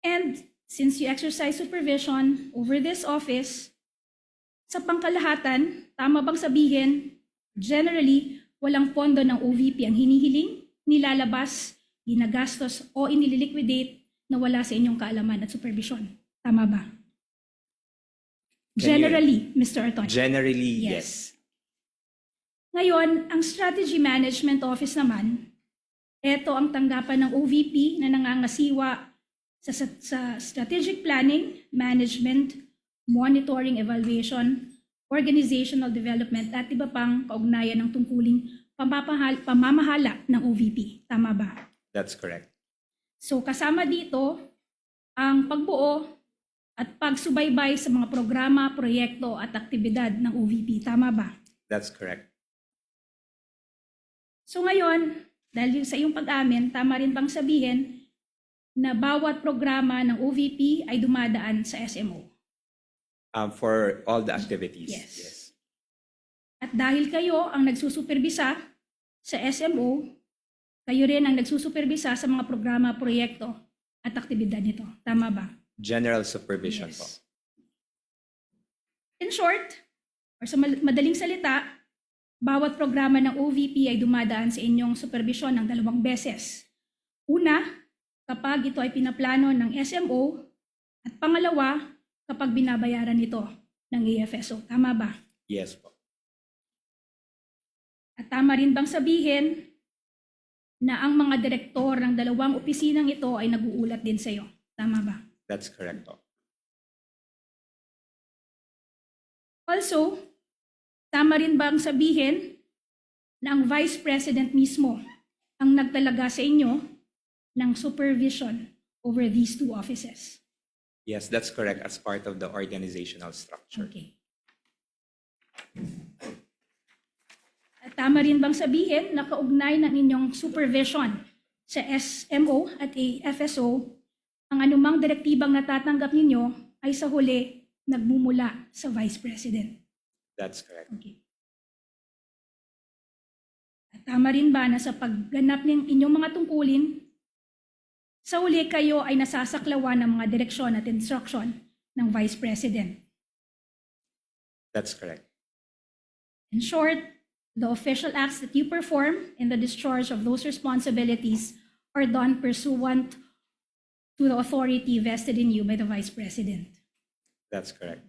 And since you exercise supervision over this office, sa pangkalahatan, tama bang sabihin, generally, walang pondo ng OVP ang hinihiling, nilalabas, ginagastos o inililiquidate na wala sa inyong kaalaman at supervision? Tama ba? Generally, Mr. Atty. Generally, Yes. yes. Ngayon, ang Strategy Management Office naman, ito ang tanggapan ng OVP na nangangasiwa sa strategic planning, management, monitoring, evaluation, organizational development at iba pang kaugnayan ng tungkuling pamamahala ng OVP. Tama ba? That's correct. So kasama dito ang pagbuo at pagsubaybay sa mga programa, proyekto at aktibidad ng OVP. Tama ba? That's correct. So ngayon, dahil sa iyong pag-amin, tama rin bang sabihin na bawat programa ng OVP ay dumadaan sa SMO? For all the activities. Yes. At dahil kayo ang nagsusuperbisa sa SMO, kayo rin ang nagsusuperbisa sa mga programa, proyekto at aktibidad nito. Tama ba? General supervision Yes. po. In short, or sa madaling salita, bawat programa ng OVP ay dumadaan sa inyong supervision ng 2 beses. Una, kapag ito ay pinaplano ng SMO, at pangalawa, kapag binabayaran ito ng AFSO. Tama ba? Yes po. At tama rin bang sabihin na ang mga direktor ng 2 opisinang ito ay nag-uulat din sa iyo? Tama ba? That's correct po. Also, tama rin bang sabihin na ang Vice President mismo ang nagtalaga sa inyo ng supervision over these 2 offices? Yes, that's correct as part of the organizational structure. Okay. At tama rin bang sabihin na kaugnay ng inyong supervision sa SMO at AFSO, ang anumang direktibang natatanggap ninyo ay sa huli nagmumula sa Vice President? That's correct. Okay. At tama rin ba na sa pagganap ng inyong mga tungkulin, sa huli kayo ay nasasaklawan ng mga direksyon at instruction ng Vice President? That's correct. In short, the official acts that you perform in the discharge of those responsibilities are done pursuant to the authority vested in you by the Vice President. That's correct.